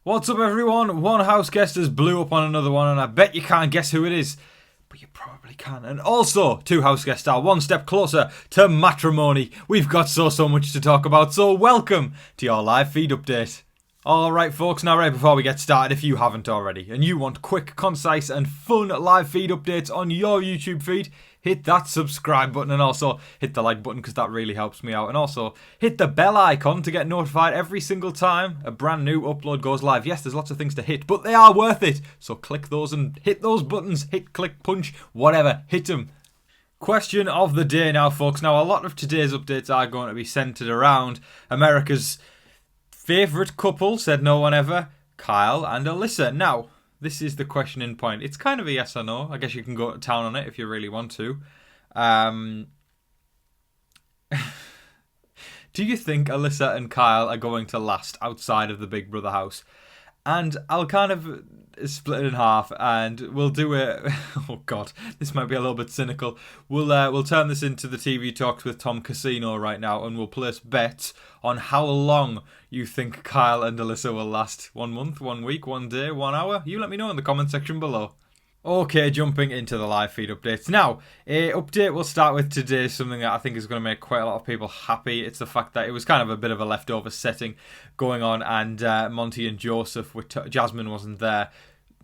What's up, everyone? One house guest has blew up on another one, and I bet you can't guess who it is. But you probably can. And also, two house guests are one step closer to matrimony. We've got so much to talk about, so welcome to your live feed update. Alright folks, now right before we get started, if you haven't already, and you want quick, concise and fun live feed updates on your YouTube feed, hit that subscribe button and also hit the like button because that really helps me out. And also hit the bell icon to get notified every single time a brand new upload goes live. Yes, there's lots of things to hit, but they are worth it. So click those and hit those buttons, hit, click, punch, whatever, hit them. Question of the day now folks. Now a lot of today's updates are going to be centered around America's favourite couple, said no one ever, Kyle and Alyssa. Now, this is the questioning point. It's kind of a yes or no. I guess you can go to town on it if you really want to. Do you think Alyssa and Kyle are going to last outside of the Big Brother house? And I'll kind of split it in half, and we'll do it. Oh God, this might be a little bit cynical. We'll turn this into the TV Talks with Tom Casino right now, and we'll place bets on how long you think Kyle and Alyssa will last. 1 month, 1 week, 1 day, 1 hour? You let me know in the comment section below. Okay, jumping into the live feed updates. Now, a update we'll start with today, something that I think is going to make quite a lot of people happy. It's the fact that it was kind of a bit of a leftover setting going on, and Monty and Joseph, Jasmine wasn't there.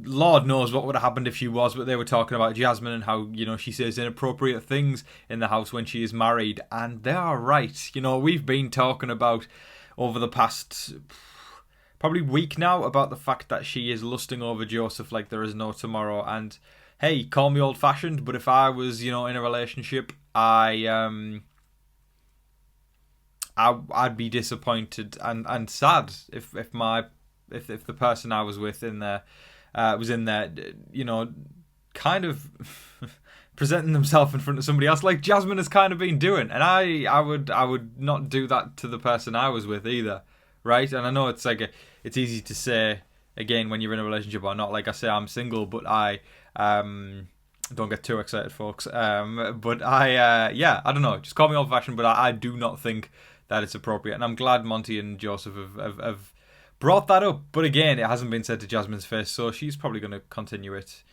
Lord knows what would have happened if she was, but they were talking about Jasmine and how, you know, she says inappropriate things in the house when she is married, and they are right. You know, we've been talking about over the past probably week now about the fact that she is lusting over Joseph like there is no tomorrow. And hey, call me old-fashioned, but if I was, you know, in a relationship, I'd be disappointed and sad if the person I was with in there was in there, you know, kind of presenting themselves in front of somebody else like Jasmine has kind of been doing. And I would not do that to the person I was with either. Right, and I know it's it's easy to say again when you're in a relationship or not. Like I say, I'm single, but I don't get too excited, folks. But I don't know. Just call me old-fashioned, but I do not think that it's appropriate. And I'm glad Monty and Joseph have brought that up. But again, it hasn't been said to Jasmine's face, so she's probably going to continue it.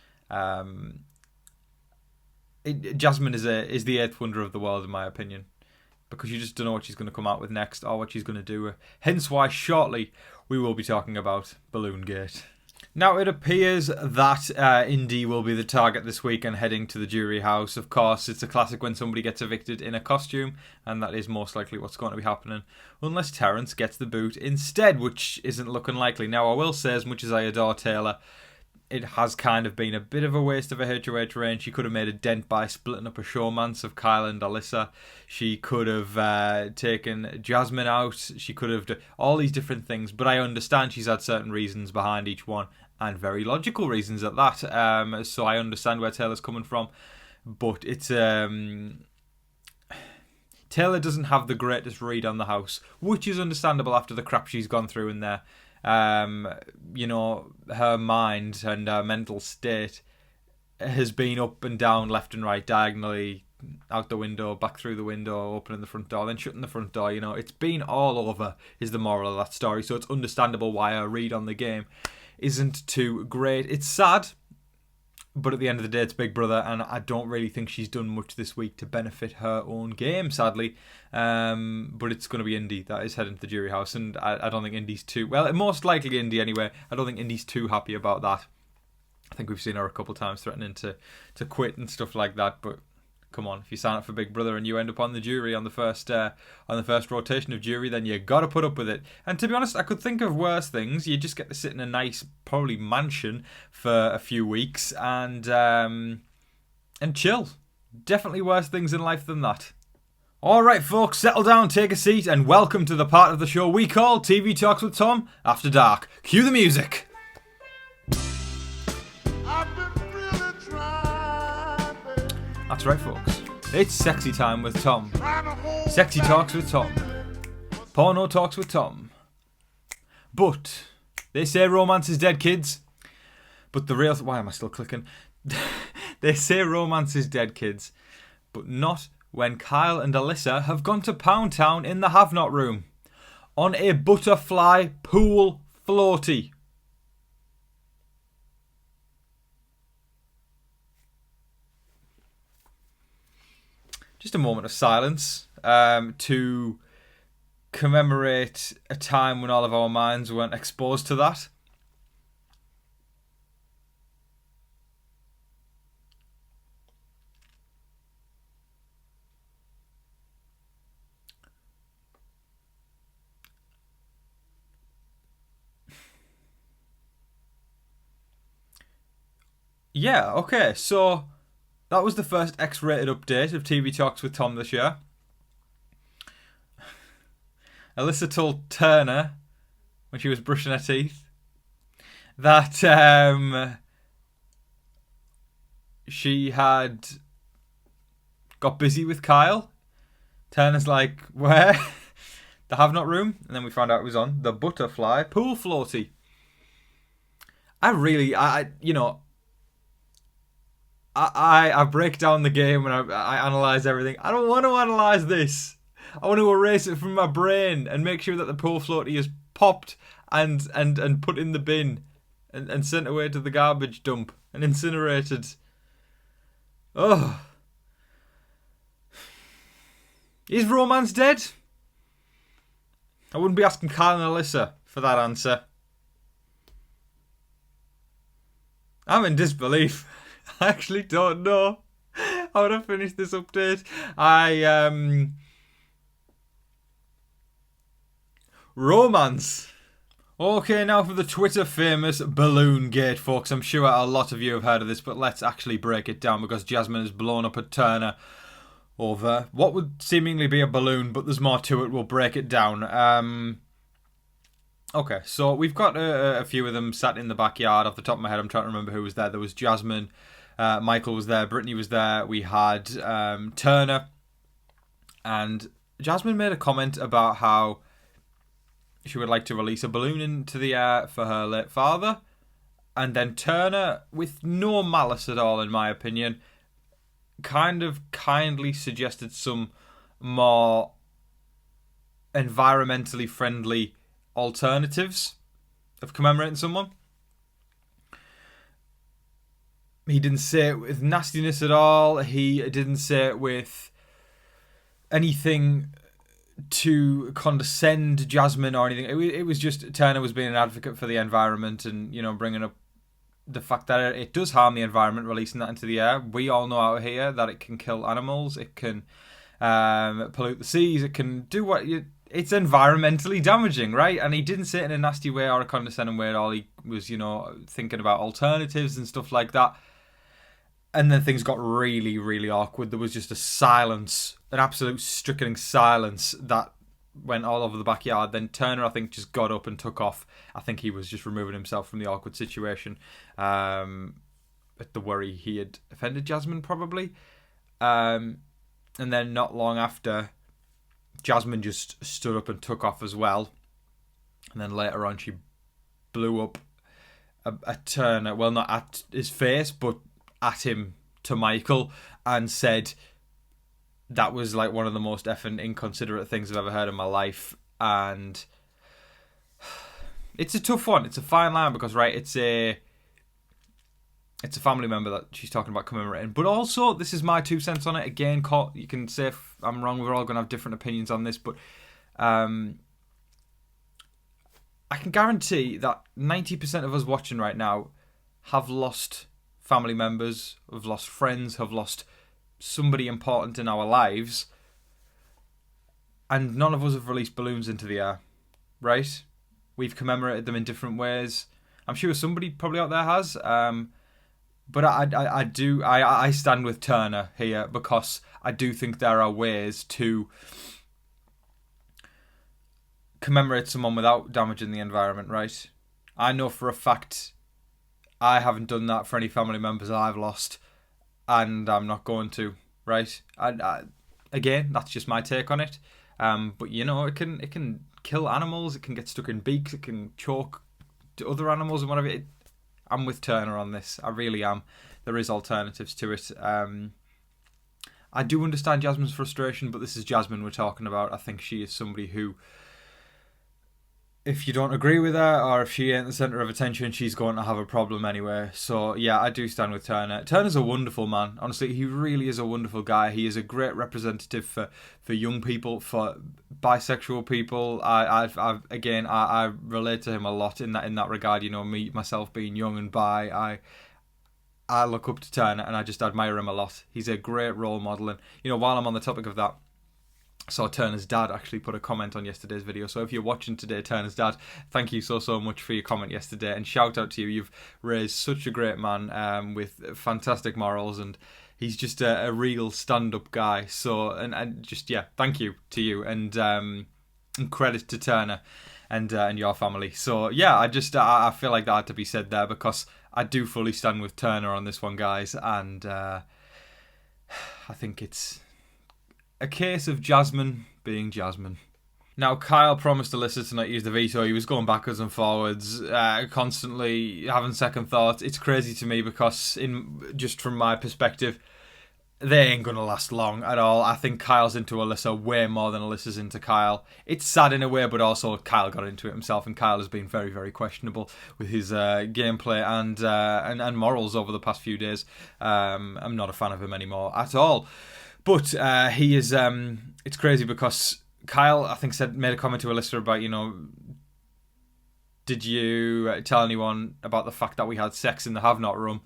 Jasmine is the eighth wonder of the world, in my opinion, because you just don't know what she's going to come out with next or what she's going to do. Hence why shortly we will be talking about Balloon Gate. Now it appears that Indy will be the target this week and heading to the jury house. Of course, it's a classic when somebody gets evicted in a costume, and that is most likely what's going to be happening, unless Terrence gets the boot instead, which isn't looking likely. Now I will say, as much as I adore Taylor, it has kind of been a bit of a waste of a HOH reign. She could have made a dent by splitting up a showmance of Kyle and Alyssa. She could have taken Jasmine out. She could have done all these different things. But I understand she's had certain reasons behind each one, and very logical reasons at that. So I understand where Taylor's coming from. But it's Taylor doesn't have the greatest read on the house, which is understandable after the crap she's gone through in there. You know, her mind and her mental state has been up and down, left and right, diagonally, out the window, back through the window, opening the front door, then shutting the front door. You know, it's been all over, is the moral of that story. So it's understandable why her read on the game isn't too great. It's sad, but at the end of the day, it's Big Brother, and I don't really think she's done much this week to benefit her own game, sadly. But it's going to be Indy that is heading to the jury house, and I don't think Indy's too... Well, most likely Indy anyway. I don't think Indy's too happy about that. I think we've seen her a couple of times threatening to quit and stuff like that, but come on, if you sign up for Big Brother and you end up on the jury on the first rotation of jury, then you got to put up with it. And to be honest, I could think of worse things. You just get to sit in a nice, probably mansion for a few weeks and chill. Definitely worse things in life than that. Alright folks, settle down, take a seat, and welcome to the part of the show we call TV Talks with Tom After Dark. Cue the music. That's right folks, it's sexy time with Tom. Sexy Talks with Tom. Porno Talks with Tom. But they say romance is dead, kids. But the real... Why am I still clicking? They say romance is dead, kids. But not when Kyle and Alyssa have gone to Pound Town in the Havenot room on a butterfly pool floaty. just a moment of silence to commemorate a time when all of our minds weren't exposed to that. Yeah, okay, so that was the first X-rated update of TV Talks with Tom this year. Alyssa told Turner, when she was brushing her teeth, that she had got busy with Kyle. Turner's like, where? The Havenot room? And then we found out it was on the Butterfly Pool Floaty. I break down the game and I analyse everything. I don't want to analyse this. I want to erase it from my brain and make sure that the pool floaty is popped and put in the bin and sent away to the garbage dump and incinerated. Oh. Is romance dead? I wouldn't be asking Kyle and Alyssa for that answer. I'm in disbelief. I actually don't know how to finish this update. Romance. Okay, now for the Twitter famous Balloon Gate, folks. I'm sure a lot of you have heard of this, but let's actually break it down because Jasmine has blown up at Turner over what would seemingly be a balloon, but there's more to it. We'll break it down. Okay, so we've got a few of them sat in the backyard. Off the top of my head, I'm trying to remember who was there. There was Jasmine, Michael was there, Brittany was there. We had Turner, and Jasmine made a comment about how she would like to release a balloon into the air for her late father. And then Turner, with no malice at all, in my opinion, kind of kindly suggested some more environmentally friendly alternatives of commemorating someone. He didn't say it with nastiness at all. He didn't say it with anything to condescend Jasmine or anything. It was just Turner was being an advocate for the environment and, you know, bringing up the fact that it does harm the environment, releasing that into the air. We all know out here that it can kill animals, it can pollute the seas, it can do it's environmentally damaging, right? And he didn't say it in a nasty way or a condescending way at all. He was, you know, thinking about alternatives and stuff like that. And then things got really, really awkward. There was just a silence, an absolute stricken silence that went all over the backyard. Then Turner, I think, just got up and took off. I think he was just removing himself from the awkward situation. At the worry he had offended Jasmine, probably. And then not long after, Jasmine just stood up and took off as well. And then later on, she blew up at Turner. Well, not at his face, but at him to Michael, and said that was like one of the most effing inconsiderate things I've ever heard in my life. And it's a tough one. It's a fine line because, right, it's a family member that she's talking about commemorating. But also, this is my 2 cents on it. Again, you can say if I'm wrong. We're all going to have different opinions on this. But I can guarantee that 90% of us watching right now have lost family members, have lost friends, have lost somebody important in our lives. And none of us have released balloons into the air, right? We've commemorated them in different ways. I'm sure somebody probably out there has. But I stand with Turner here because I do think there are ways to commemorate someone without damaging the environment, right? I know for a fact I haven't done that for any family members I've lost, and I'm not going to, right? Again, that's just my take on it. But you know, it can kill animals, it can get stuck in beaks, it can choke other animals and whatever. I'm with Turner on this. I really am. There is alternatives to it. I do understand Jasmine's frustration, but this is Jasmine we're talking about. I think she is somebody who if you don't agree with her, or if she ain't the centre of attention, she's going to have a problem anyway. So yeah, I do stand with Turner. Turner's a wonderful man. Honestly, he really is a wonderful guy. He is a great representative for young people, for bisexual people. I relate to him a lot in that regard. You know, me myself being young and bi, I look up to Turner and I just admire him a lot. He's a great role model, and you know, while I'm on the topic of that, saw Turner's dad actually put a comment on yesterday's video. So if you're watching today, Turner's dad, thank you so much for your comment yesterday, and shout out to you. You've raised such a great man with fantastic morals, and he's just a real stand-up guy. So and just yeah, thank you to you, and credit to Turner and your family. So yeah, I feel like that had to be said there, because I do fully stand with Turner on this one, guys, and I think it's a case of Jasmine being Jasmine. Now, Kyle promised Alyssa to not use the veto. He was going backwards and forwards, constantly having second thoughts. It's crazy to me because, just from my perspective, they ain't going to last long at all. I think Kyle's into Alyssa way more than Alyssa's into Kyle. It's sad in a way, but also Kyle got into it himself, and Kyle has been very, very questionable with his gameplay and morals over the past few days. I'm not a fan of him anymore at all. But he is. It's crazy because Kyle, I think, made a comment to Alyssa about, you know, did you tell anyone about the fact that we had sex in the Havenot room?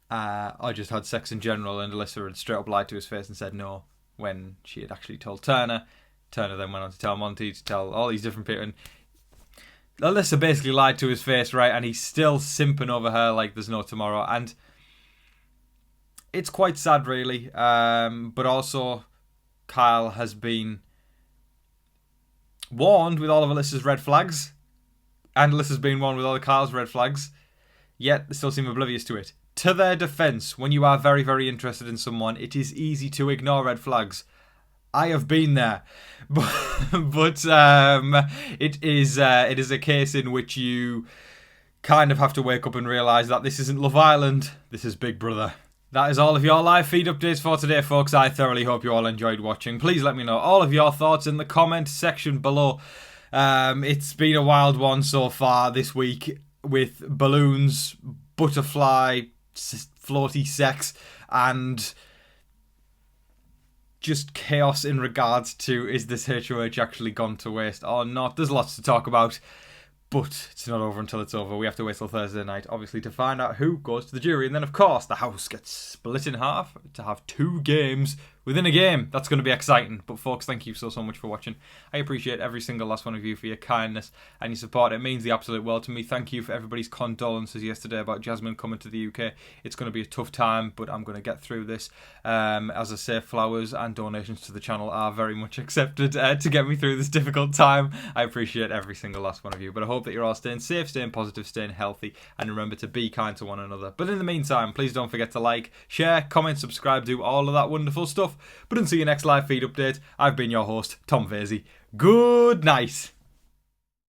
I just had sex in general, and Alyssa had straight up lied to his face and said no when she had actually told Turner. Turner then went on to tell Monty, to tell all these different people, and Alyssa basically lied to his face, right? And he's still simping over her like there's no tomorrow, and it's quite sad, really. But also, Kyle has been warned with all of Alyssa's red flags, and Alyssa's been warned with all of Kyle's red flags, yet they still seem oblivious to it. To their defence, when you are very, very interested in someone, it is easy to ignore red flags. I have been there, but it is a case in which you kind of have to wake up and realise that this isn't Love Island, this is Big Brother. That is all of your live feed updates for today, folks. I thoroughly hope you all enjoyed watching. Please let me know all of your thoughts in the comment section below. It's been a wild one so far this week, with balloons, butterfly, floaty sex, and just chaos in regards to, is this HOH actually gone to waste or not? There's lots to talk about. But it's not over until it's over. We have to wait till Thursday night, obviously, to find out who goes to the jury. And then, of course, the house gets split in half to have 2 games within a game. That's going to be exciting. But, folks, thank you so much for watching. I appreciate every single last one of you for your kindness and your support. It means the absolute world to me. Thank you for everybody's condolences yesterday about Jasmine coming to the UK. It's going to be a tough time, but I'm going to get through this. As I say, flowers and donations to the channel are very much accepted to get me through this difficult time. I appreciate every single last one of you. But I hope that you're all staying safe, staying positive, staying healthy, and remember to be kind to one another. But in the meantime, please don't forget to like, share, comment, subscribe, do all of that wonderful stuff. But until your next live feed update, I've been your host, Tom Vasey. Good night.